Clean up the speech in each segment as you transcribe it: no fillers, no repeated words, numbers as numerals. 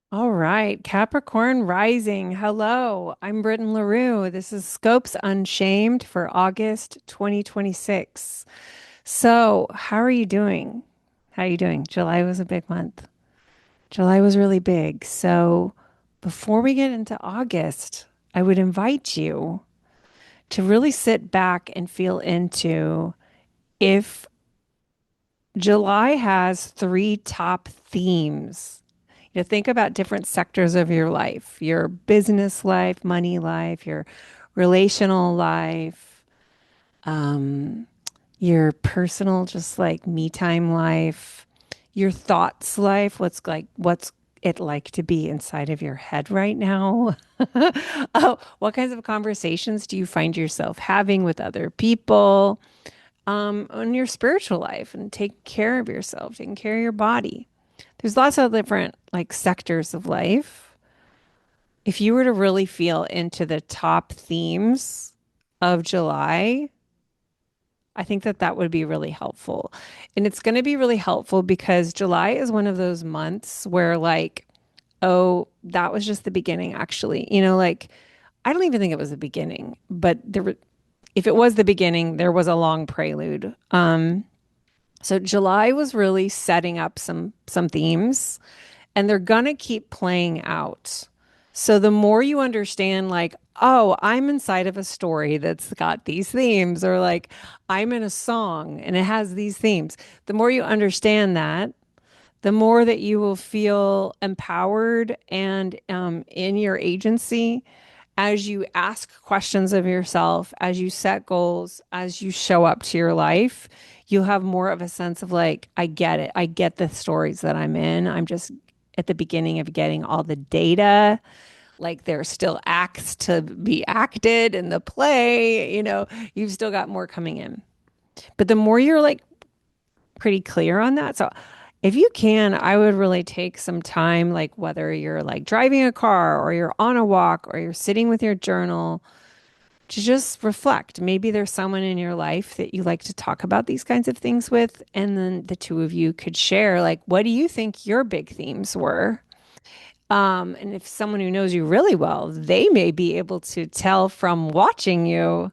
All right, Capricorn rising. Hello, I'm Britten LaRue. This is Scopes Unshamed for August 2026. So, how are you doing? How are you doing? July was a big month. July was really big. So, before we get into August, I would invite you to really sit back and feel into if July has three top themes. Think about different sectors of your life, your business life, money life, your relational life, um, your personal, just like me time life, your thoughts life. What's it like to be inside of your head right now? Oh, what kinds of conversations do you find yourself having with other people? On your spiritual life and take care of yourself, taking care of your body. There's lots of different like sectors of life. If you were to really feel into the top themes of July, I think that that would be really helpful. And it's going to be really helpful because July is one of those months where like, oh, that was just the beginning actually. Like I don't even think it was the beginning, but if it was the beginning, there was a long prelude. So July was really setting up some themes and they're gonna keep playing out. So the more you understand like, oh, I'm inside of a story that's got these themes or like I'm in a song and it has these themes. The more you understand that, the more that you will feel empowered and in your agency as you ask questions of yourself, as you set goals, as you show up to your life, you'll have more of a sense of like, I get it. I get the stories that I'm in. I'm just at the beginning of getting all the data. Like there's still acts to be acted in the play, you've still got more coming in. But the more you're like pretty clear on that. So if you can, I would really take some time, like whether you're like driving a car or you're on a walk or you're sitting with your journal to just reflect. Maybe there's someone in your life that you like to talk about these kinds of things with. And then the two of you could share, like, what do you think your big themes were? And if someone who knows you really well, they may be able to tell from watching you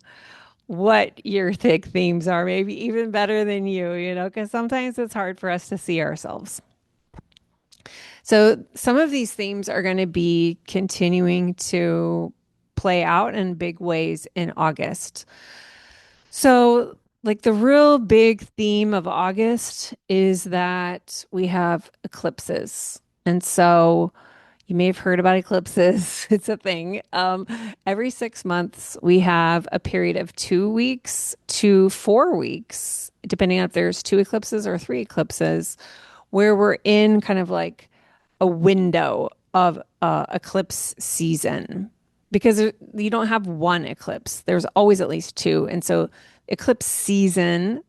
what your thick themes are, maybe even better than because sometimes it's hard for us to see ourselves. So some of these themes are going to be continuing to play out in big ways in August. So, like the real big theme of August is that we have eclipses. And so you may have heard about eclipses. It's a thing. Every 6 months, we have a period of 2 weeks to 4 weeks, depending on if there's two eclipses or three eclipses, where we're in kind of like a window of eclipse season because you don't have one eclipse. There's always at least two. And so eclipse season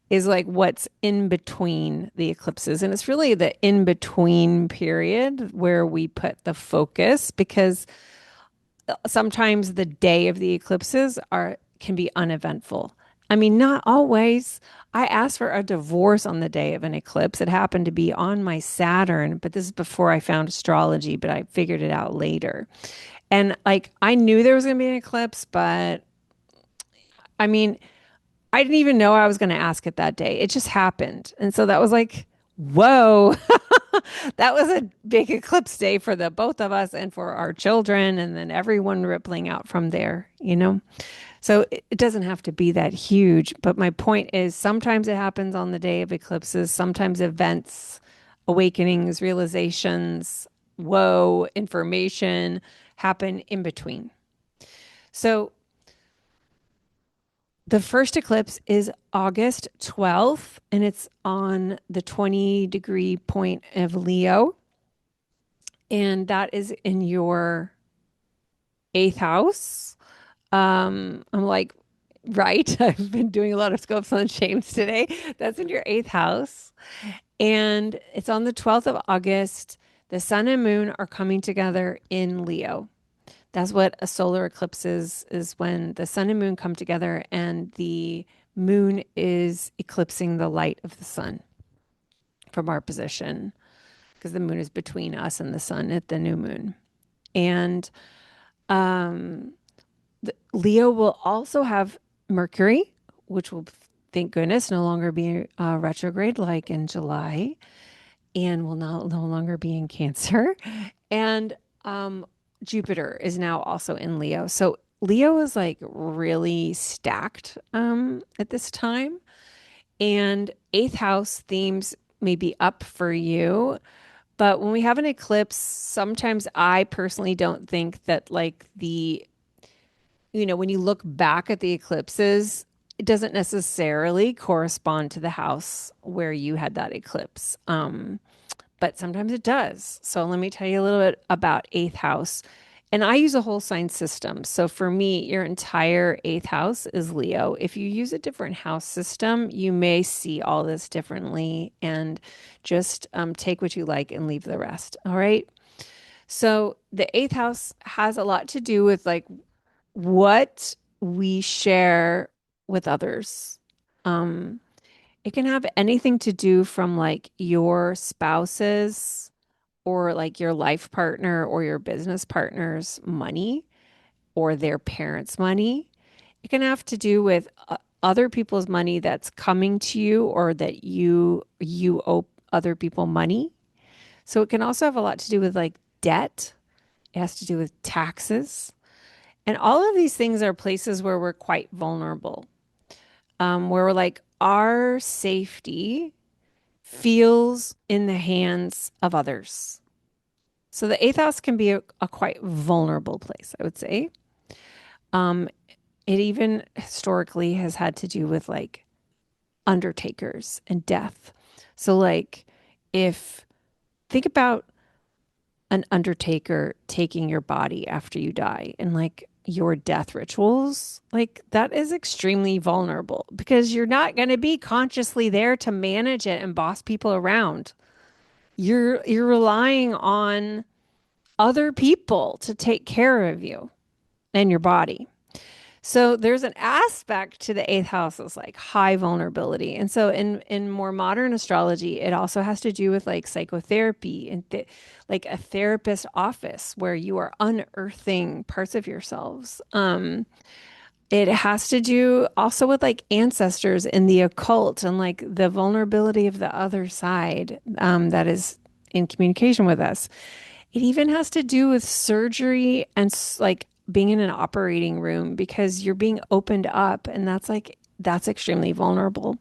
is like what's in between the eclipses. And it's really the in between period where we put the focus because sometimes the day of the eclipses are can be uneventful. I mean, not always. I asked for a divorce on the day of an eclipse. It happened to be on my Saturn, but this is before I found astrology, but I figured it out later. And like I knew there was going to be an eclipse, but I mean, I didn't even know I was going to ask it that day. It just happened. And so that was like, whoa, that was a big eclipse day for the both of us and for our children, and then everyone rippling out from there. So it doesn't have to be that huge. But my point is sometimes it happens on the day of eclipses, sometimes events, awakenings, realizations, whoa, information happen in between. So the first eclipse is August 12th, and it's on the 20-degree point of Leo. And that is in your eighth house. I'm like, right. I've been doing a lot of scopes on shames today. That's in your eighth house. And it's on the 12th of August. The sun and moon are coming together in Leo. That's what a solar eclipse is when the sun and moon come together and the moon is eclipsing the light of the sun from our position. because the moon is between us and the sun at the new moon. And um, Leo will also have Mercury, which will, thank goodness, no longer be retrograde like in July and will no longer be in Cancer. And um, Jupiter is now also in Leo. So Leo is like really stacked at this time. And eighth house themes may be up for you. But when we have an eclipse, sometimes I personally don't think that like when you look back at the eclipses, it doesn't necessarily correspond to the house where you had that eclipse. But sometimes it does. So let me tell you a little bit about eighth house. And I use a whole sign system. So for me, your entire eighth house is Leo. If you use a different house system, you may see all this differently and just take what you like and leave the rest. All right. So the eighth house has a lot to do with like what we share with others. Um, it can have anything to do from like your spouse's or like your life partner or your business partner's money or their parents' money. It can have to do with other people's money that's coming to you or that you owe other people money. So it can also have a lot to do with like debt. It has to do with taxes. And all of these things are places where we're quite vulnerable, where we're like, our safety feels in the hands of others. So the eighth house can be a quite vulnerable place, I would say. Um, it even historically has had to do with like undertakers and death. So like if think about an undertaker taking your body after you die and like your death rituals, like that is extremely vulnerable because you're not going to be consciously there to manage it and boss people around. You're relying on other people to take care of you and your body. So there's an aspect to the eighth house that's like high vulnerability. And so in more modern astrology, it also has to do with like psychotherapy and like a therapist office where you are unearthing parts of yourselves. It has to do also with like ancestors in the occult and like the vulnerability of the other side that is in communication with us. It even has to do with surgery and like being in an operating room because you're being opened up and that's extremely vulnerable.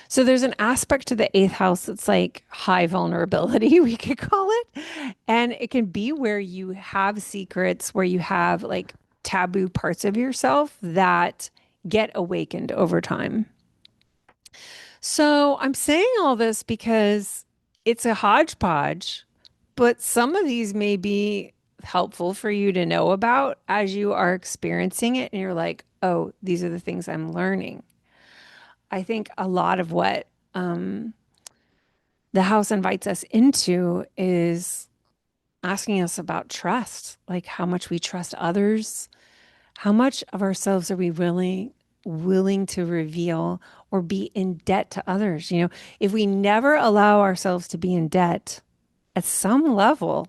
So there's an aspect to the eighth house that's like high vulnerability, we could call it. And it can be where you have secrets, where you have like taboo parts of yourself that get awakened over time. So I'm saying all this because it's a hodgepodge, but some of these may be helpful for you to know about as you are experiencing it and you're like, oh, these are the things I'm learning. I think a lot of what the house invites us into is asking us about trust, like how much we trust others, how much of ourselves are we willing to reveal or be in debt to others. If we never allow ourselves to be in debt at some level,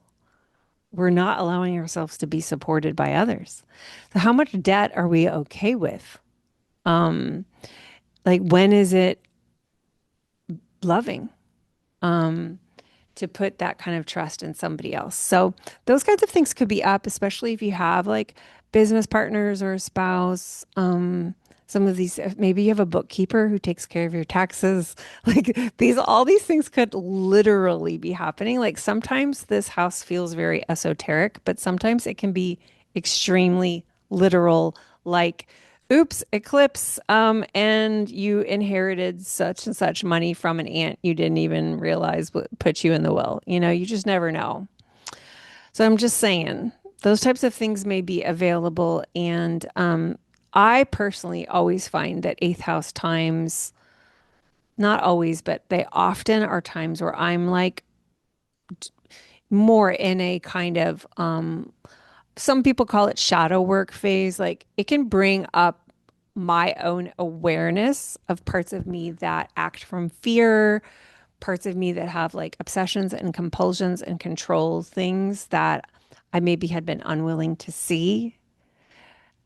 we're not allowing ourselves to be supported by others. So how much debt are we okay with? Like when is it loving? To put that kind of trust in somebody else. So those kinds of things could be up, especially if you have like business partners or a spouse. Some of these, maybe you have a bookkeeper who takes care of your taxes. Like all these things could literally be happening. Like sometimes this house feels very esoteric, but sometimes it can be extremely literal, like oops, eclipse, and you inherited such and such money from an aunt you didn't even realize what put you in the will. You just never know. So I'm just saying those types of things may be available. And I personally always find that eighth house times, not always, but they often are times where I'm like more in a kind of some people call it shadow work phase. Like it can bring up my own awareness of parts of me that act from fear, parts of me that have like obsessions and compulsions and control things that I maybe had been unwilling to see.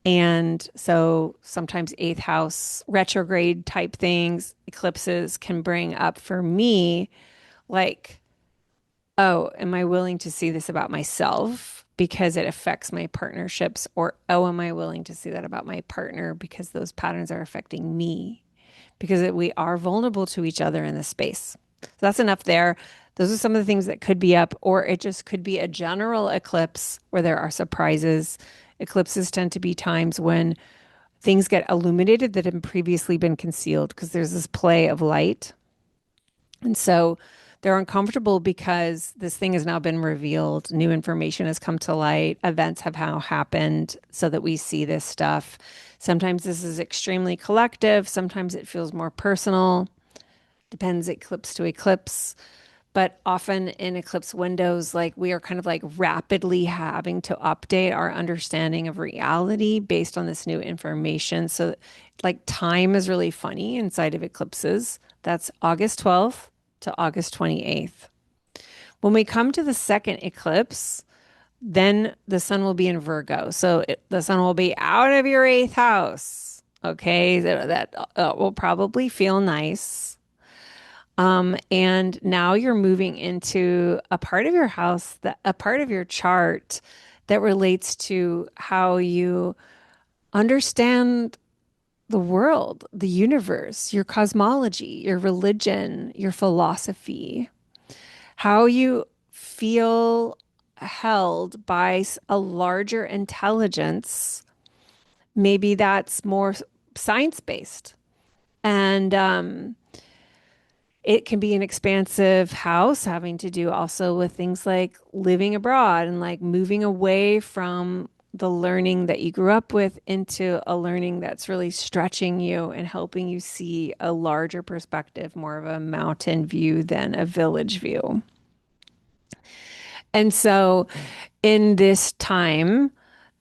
And so sometimes eighth house retrograde type things, eclipses can bring up for me, like, oh, am I willing to see this about myself because it affects my partnerships? Or, oh, am I willing to see that about my partner because those patterns are affecting me? Because we are vulnerable to each other in this space. So that's enough there. Those are some of the things that could be up, or it just could be a general eclipse where there are surprises. Eclipses tend to be times when things get illuminated that had previously been concealed because there's this play of light. And so they're uncomfortable because this thing has now been revealed. New information has come to light. Events have now happened so that we see this stuff. Sometimes this is extremely collective. Sometimes it feels more personal. Depends eclipse to eclipse. But often in eclipse windows, like we are kind of like rapidly having to update our understanding of reality based on this new information. So, like, time is really funny inside of eclipses. That's August 12th to August 28th. When we come to the second eclipse, then the sun will be in Virgo. So the sun will be out of your eighth house. Okay. That will probably feel nice. And now you're moving into a part of your house, that a part of your chart that relates to how you understand the world, the universe, your cosmology, your religion, your philosophy, how you feel held by a larger intelligence. Maybe that's more science based. And it can be an expansive house having to do also with things like living abroad and like moving away from the learning that you grew up with into a learning that's really stretching you and helping you see a larger perspective, more of a mountain view than a village view. And so in this time,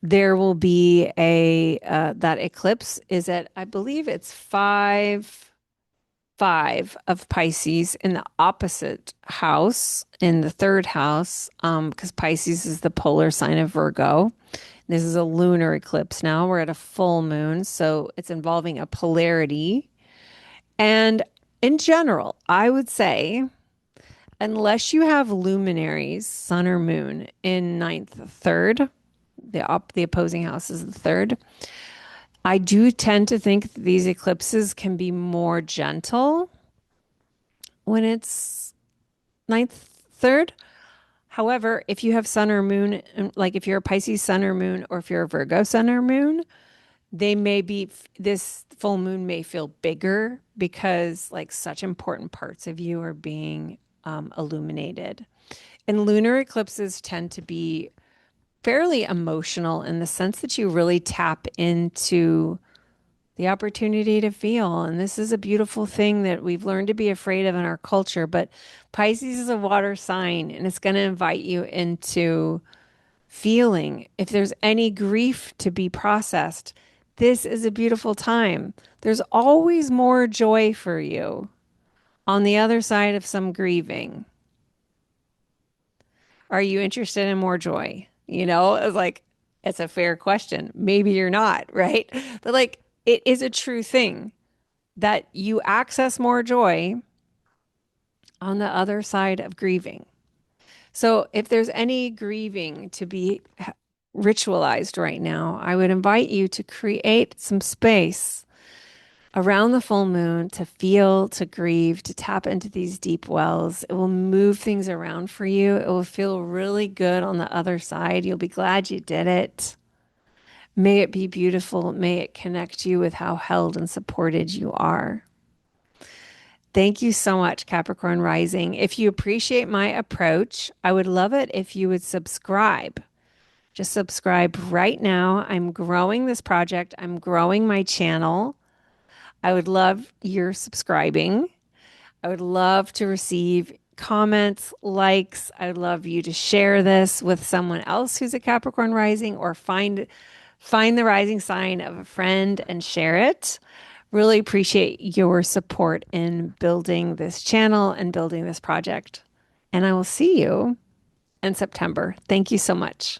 there will be that eclipse is at, I believe it's five of Pisces in the opposite house, in the third house, because Pisces is the polar sign of Virgo. This is a lunar eclipse now. We're at a full moon, so it's involving a polarity. And in general, I would say, unless you have luminaries, sun or moon, in ninth, third, the opposing house is the third. I do tend to think these eclipses can be more gentle when it's ninth, third. However, if you have sun or moon, like if you're a Pisces sun or moon, or if you're a Virgo sun or moon, they may be, this full moon may feel bigger because like such important parts of you are being illuminated. And lunar eclipses tend to be fairly emotional in the sense that you really tap into the opportunity to feel. And this is a beautiful thing that we've learned to be afraid of in our culture. But Pisces is a water sign and it's going to invite you into feeling. If there's any grief to be processed, this is a beautiful time. There's always more joy for you on the other side of some grieving. Are you interested in more joy? You know, it's like, it's a fair question. Maybe you're not, right? But like, it is a true thing that you access more joy on the other side of grieving. So if there's any grieving to be ritualized right now, I would invite you to create some space around the full moon to feel, to grieve, to tap into these deep wells. It will move things around for you. It will feel really good on the other side. You'll be glad you did it. May it be beautiful. May it connect you with how held and supported you are. Thank you so much, Capricorn Rising. If you appreciate my approach, I would love it if you would subscribe. Just subscribe right now. I'm growing this project. I'm growing my channel. I would love your subscribing. I would love to receive comments, likes. I would love you to share this with someone else who's a Capricorn rising, or find the rising sign of a friend and share it. Really appreciate your support in building this channel and building this project. And I will see you in September. Thank you so much.